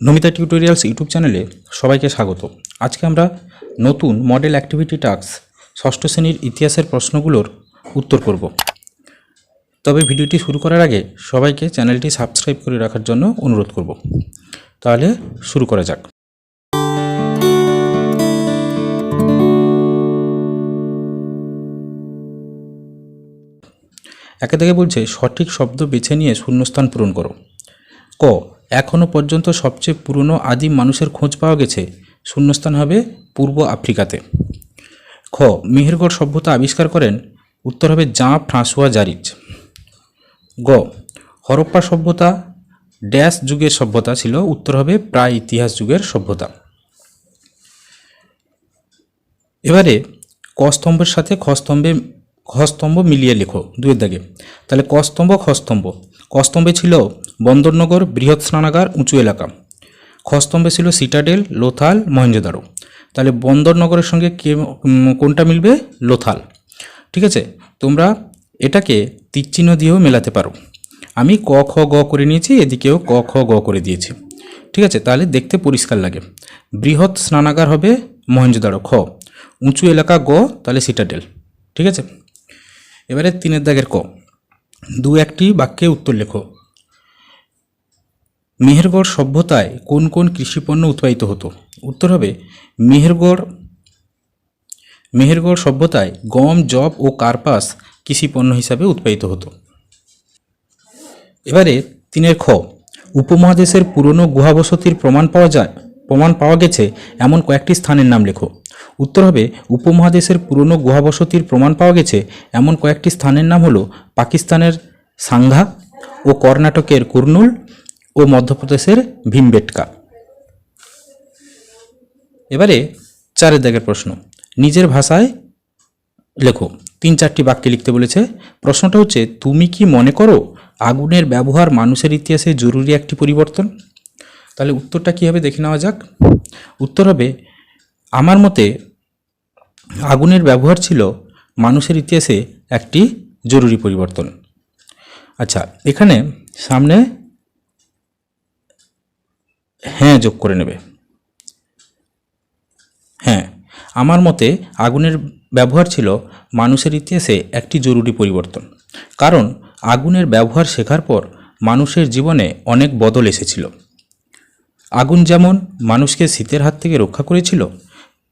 Namita tutorials YouTube চ্যানেলে সবাইকে স্বাগত। আজকে আমরা নতুন মডেল অ্যাক্টিভিটি টাস্ক ষষ্ঠ শ্রেণীর ইতিহাসের প্রশ্নগুলোর উত্তর করব। তবে ভিডিওটি শুরু করার আগে সবাইকে চ্যানেলটি সাবস্ক্রাইব করে রাখার জন্য অনুরোধ করব। তাহলে শুরু করা যাক। একে থেকে বলছে সঠিক শব্দ বেছে নিয়ে শূন্যস্থান পূরণ করো। ক, এখনও পর্যন্ত সবচেয়ে পুরনো আদিম মানুষের খোঁজ পাওয়া গেছে, শূন্যস্থান হবে পূর্ব আফ্রিকাতে। খ, মেহেরগড় সভ্যতা আবিষ্কার করেন, উত্তর হবে জাঁ ফ্রাঁসোয়া জারিজ। গ, হরপ্পা সভ্যতা ড্যাশ যুগের সভ্যতা ছিল, উত্তর হবে প্রায় ইতিহাস যুগের সভ্যতা। এবারে ক স্তম্ভের সাথে খ স্তম্ভ মিলিয়ে লেখো দুয়ের দাগে। তাহলে ক স্তম্ভ খ স্তম্ভ। ক স্তম্ভে ছিল বন্দরনগর, বৃহৎ স্নানাগার, উঁচু এলাকা। খ স্তম্ভে ছিল সিটাডেল, লোথাল, মহেঞ্জোদারো। তাহলে বন্দরনগরের সঙ্গে কোনটা মিলবে? লোথাল। ঠিক আছে, তোমরা এটাকে তীরচিহ্ন দিয়েও মেলাতে পারো। আমি ক খ গ করে নিয়েছি, এদিকেও ক খ গ করে দিয়েছি। ঠিক আছে, তাহলে দেখতে পরিষ্কার লাগে। বৃহৎ স্নানাগার হবে মহেঞ্জোদারো, খ। উঁচু এলাকা গ, তাহলে সিটাডেল। ঠিক আছে, এবারে তিনের দাগের ক, দু একটি বাক্যে উত্তর লেখো। মেহেরগড় সভ্যতায় কোন কোন কৃষিপণ্য উৎপাদিত হতো? উত্তর হবে মেহেরগড় সভ্যতায় গম, যব ও কার্পাস কৃষিপণ্য হিসাবে উৎপাদিত হতো। এবারে তিনের খ, উপমহাদেশের পুরনো গুহাবসতির প্রমাণ পাওয়া গেছে এমন কয়েকটি স্থানের নাম লেখো। উত্তর হবে উপমহাদেশের পুরনো গুহাবসতির প্রমাণ পাওয়া গেছে এমন কয়েকটি স্থানের নাম হলো পাকিস্তানের সাংঘা ও কর্ণাটকের কুর্নুল ও মধ্যপ্রদেশের ভীমবেটকা। এবারে চারের দাগের প্রশ্ন, নিজের ভাষায় লেখো। 3-4টি বাক্যে লিখতে বলেছে। প্রশ্নটা হচ্ছে, তুমি কি মনে করো আগুনের ব্যবহার মানুষের ইতিহাসে জরুরি একটি পরিবর্তন? তাহলে উত্তরটা কী হবে দেখে নেওয়া যাক। উত্তর হবে, আমার মতে আগুনের ব্যবহার ছিল মানুষের ইতিহাসে একটি জরুরি পরিবর্তন। আচ্ছা, এখানে সামনে হ্যাঁ যোগ করে নেবে। হ্যাঁ, আমার মতে আগুনের ব্যবহার ছিল মানুষের ইতিহাসে একটি জরুরি পরিবর্তন, কারণ আগুনের ব্যবহার শেখার পর মানুষের জীবনে অনেক বদল এসেছিল। আগুন যেমন মানুষকে শীতের হাত থেকে রক্ষা করেছিল,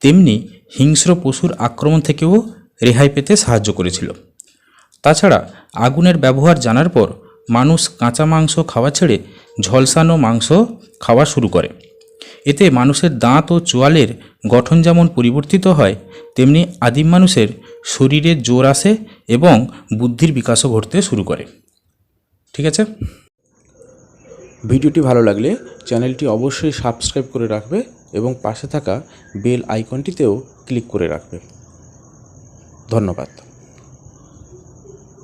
তেমনি হিংস্র পশুর আক্রমণ থেকেও রেহাই পেতে সাহায্য করেছিল। তাছাড়া আগুনের ব্যবহার জানার পর মানুষ কাঁচা মাংস খাওয়া ছেড়ে ঝলসানো মাংস খাওয়া শুরু করে। এতে মানুষের দাঁত ও চোয়ালের গঠন যেমন পরিবর্তিত হয়, তেমনি আদিম মানুষের শরীরে জোর আসে এবং বুদ্ধির বিকাশও ঘটতে শুরু করে। ঠিক আছে, ভিডিওটি ভালো লাগলে চ্যানেলটি অবশ্যই সাবস্ক্রাইব করে রাখবে এবং পাশে থাকা বেল আইকনটিতেও ক্লিক করে রাখবে। ধন্যবাদ।